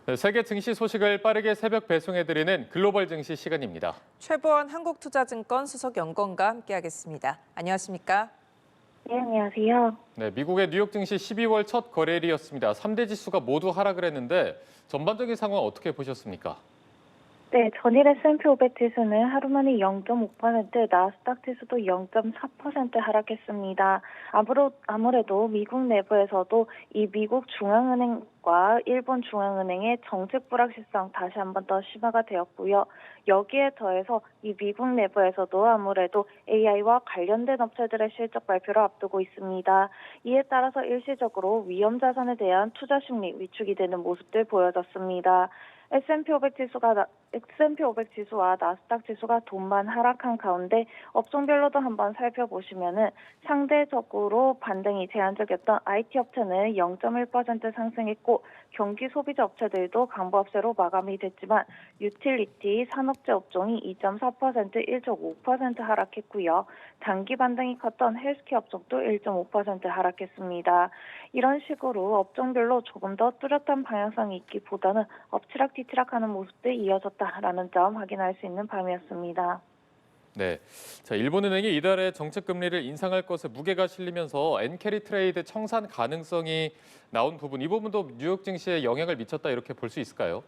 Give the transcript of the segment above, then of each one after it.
네, 세계 증시 소식을 빠르게 새벽 배송해드리는 글로벌 증시 시간입니다. 최보원 한국투자증권 수석 연구원과 함께하겠습니다. 안녕하십니까? 네, 안녕하세요. 네, 미국의 뉴욕 증시 12월 첫 거래일이었습니다. 3대 지수가 모두 하락을 했는데 전반적인 상황 어떻게 보셨습니까? 네, 전일 S&P 500 지수는 하루 만에 0.5%, 나스닥 지수도 0.4% 하락했습니다. 아무래도 미국 내부에서도 이 미국 중앙은행과 일본 중앙은행의 정책 불확실성 다시 한번 더 심화가 되었고요. 여기에 더해서 이 미국 내부에서도 아무래도 AI와 관련된 업체들의 실적 발표를 앞두고 있습니다. 이에 따라서 일시적으로 위험 자산에 대한 투자 심리 위축이 되는 모습들 보여졌습니다. S&P 500 지수와 나스닥 지수가 동반 하락한 가운데 업종별로도 한번 살펴보시면은 상대적으로 반등이 제한적이었던 IT 업체는 0.1% 상승했고 경기 소비자 업체들도 강보합세로 마감이 됐지만 유틸리티, 산업재 업종이 2.4%, 1.5% 하락했고요. 단기 반등이 컸던 헬스케어 업종도 1.5% 하락했습니다. 이런 식으로 업종별로 조금 더 뚜렷한 방향성이 있기보다는 엎치락뒤치락하는 모습들이 이어졌다라는 점 확인할 수 있는 밤이었습니다. 네, 자, 일본은행이 이달에 정책 금리를 인상할 것에 무게가 실리면서 엔캐리 트레이드 청산 가능성이 나온 부분, 이 부분도 뉴욕 증시에 영향을 미쳤다 이렇게 볼 수 있을까요?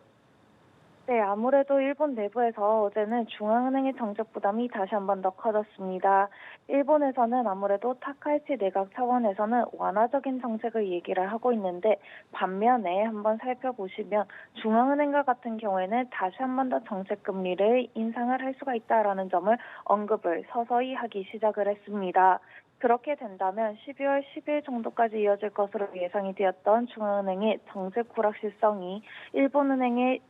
네, 아무래도 일본 내부에서 어제는 중앙은행의 정책 부담이 다시 한번 더 커졌습니다. 일본에서는 아무래도 타카이치 내각 차원에서는 완화적인 정책을 얘기를 하고 있는데 반면에 한번 살펴보시면 중앙은행과 같은 경우에는 다시 한번 더 정책 금리를 인상을 할 수가 있다라는 점을 언급을 서서히 하기 시작을 했습니다. 그렇게 된다면 12월 10일 정도까지 이어질 것으로 예상이 되었던 중앙은행의 정책 불확실성이 일본은행의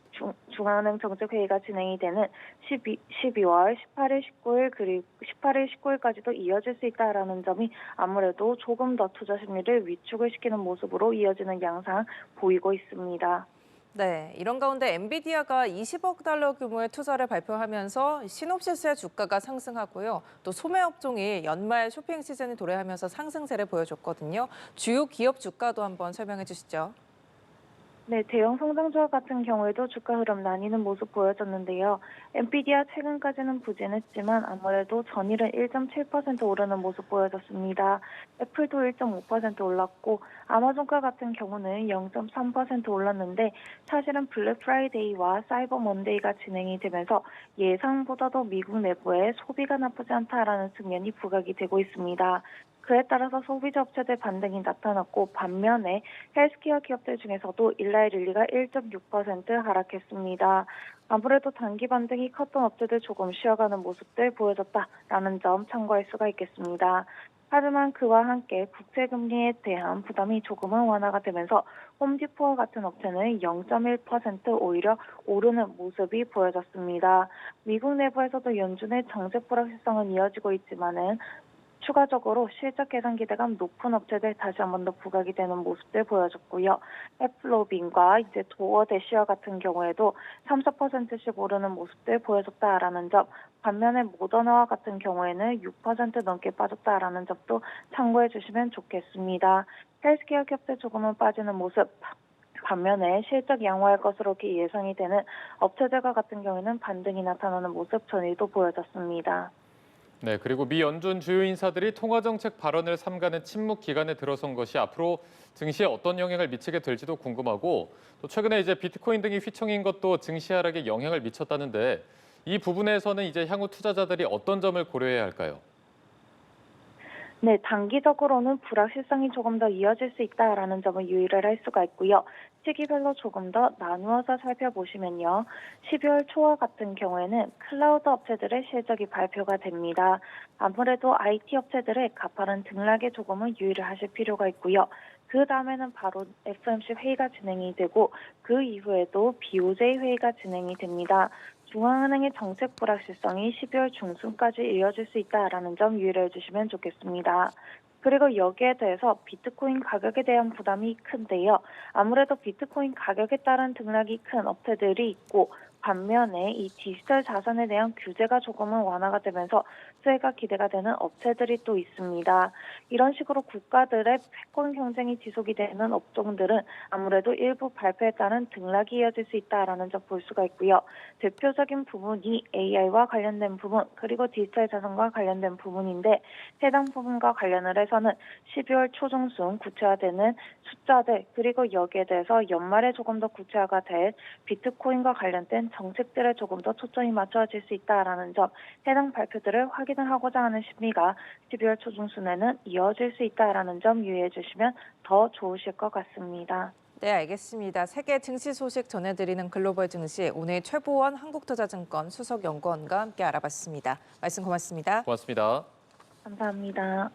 중앙은행 정책회의가 진행이 되는 12월 18일, 19일 그리고 18일, 19일까지도 이어질 수 있다라는 점이 아무래도 조금 더 투자 심리를 위축을 시키는 모습으로 이어지는 양상 보이고 있습니다. 네, 이런 가운데 엔비디아가 20억 달러 규모의 투자를 발표하면서 시놉시스의 주가가 상승하고요. 또 소매 업종이 연말 쇼핑 시즌을 도래하면서 상승세를 보여줬거든요. 주요 기업 주가도 한번 설명해 주시죠. 네, 대형 성장주와 같은 경우에도 주가 흐름 나뉘는 모습 보여졌는데요. 엔비디아 최근까지는 부진했지만 아무래도 전일은 1.7% 오르는 모습 보여졌습니다. 애플도 1.5% 올랐고 아마존과 같은 경우는 0.3% 올랐는데 사실은 블랙 프라이데이와 사이버 먼데이가 진행이 되면서 예상보다도 미국 내부에 소비가 나쁘지 않다라는 측면이 부각이 되고 있습니다. 그에 따라서 소비자 업체들 반등이 나타났고 반면에 헬스케어 기업들 중에서도 일라이릴리가 1.6% 하락했습니다. 아무래도 단기 반등이 컸던 업체들 조금 쉬어가는 모습들 보여졌다라는 점 참고할 수가 있겠습니다. 하지만 그와 함께 국채금리에 대한 부담이 조금은 완화가 되면서 홈디포와 같은 업체는 0.1% 오히려 오르는 모습이 보여졌습니다. 미국 내부에서도 연준의 정책 불확실성은 이어지고 있지만은 추가적으로 실적 개선 기대감 높은 업체들 다시 한번 더 부각이 되는 모습들 보여줬고요. 애플로빈과 이제 도어 대시와 같은 경우에도 3, 4%씩 오르는 모습들 보여줬다라는 점, 반면에 모더나와 같은 경우에는 6% 넘게 빠졌다라는 점도 참고해 주시면 좋겠습니다. 헬스케어 기업들 조금은 빠지는 모습, 반면에 실적 양호할 것으로 예상이 되는 업체들과 같은 경우에는 반등이 나타나는 모습 전일도 보여졌습니다. 네, 그리고 미 연준 주요 인사들이 통화정책 발언을 삼가는 침묵 기간에 들어선 것이 앞으로 증시에 어떤 영향을 미치게 될지도 궁금하고 또 최근에 이제 비트코인 등이 휘청인 것도 증시 하락에 영향을 미쳤다는데 이 부분에서는 이제 향후 투자자들이 어떤 점을 고려해야 할까요? 네, 단기적으로는 불확실성이 조금 더 이어질 수 있다라는 점을 유의를 할 수가 있고요. 시기별로 조금 더 나누어서 살펴보시면요. 12월 초와 같은 경우에는 클라우드 업체들의 실적이 발표가 됩니다. 아무래도 IT 업체들의 가파른 등락에 조금은 유의를 하실 필요가 있고요. 그 다음에는 바로 FOMC 회의가 진행이 되고 그 이후에도 BOJ 회의가 진행이 됩니다. 중앙은행의 정책 불확실성이 12월 중순까지 이어질 수 있다라는 점 유의를 해주시면 좋겠습니다. 그리고 여기에 대해서 비트코인 가격에 대한 부담이 큰데요. 아무래도 비트코인 가격에 따른 등락이 큰 업체들이 있고 반면에 이 디지털 자산에 대한 규제가 조금은 완화가 되면서 수혜가 기대가 되는 업체들이 또 있습니다. 이런 식으로 국가들의 패권 경쟁이 지속이 되는 업종들은 아무래도 일부 발표에 따른 등락이 이어질 수 있다라는 점 볼 수가 있고요. 대표적인 부분이 AI와 관련된 부분 그리고 디지털 자산과 관련된 부분인데 해당 부분과 관련을 해서는 12월 초 중순 구체화되는 숫자들 그리고 여기에 대해서 연말에 조금 더 구체화가 될 비트코인과 관련된 정책들에 조금 더 초점이 맞춰질 수 있다라는 점 해당 발표들을 확인을 하고자 하는 심리가 12월 초중순에는 이어질 수 있다라는 점 유의해 주시면 더 좋으실 것 같습니다. 네, 알겠습니다. 세계 증시 소식 전해드리는 글로벌 증시 오늘 최보원 한국투자증권 수석연구원과 함께 알아봤습니다. 말씀 고맙습니다. 고맙습니다. 감사합니다.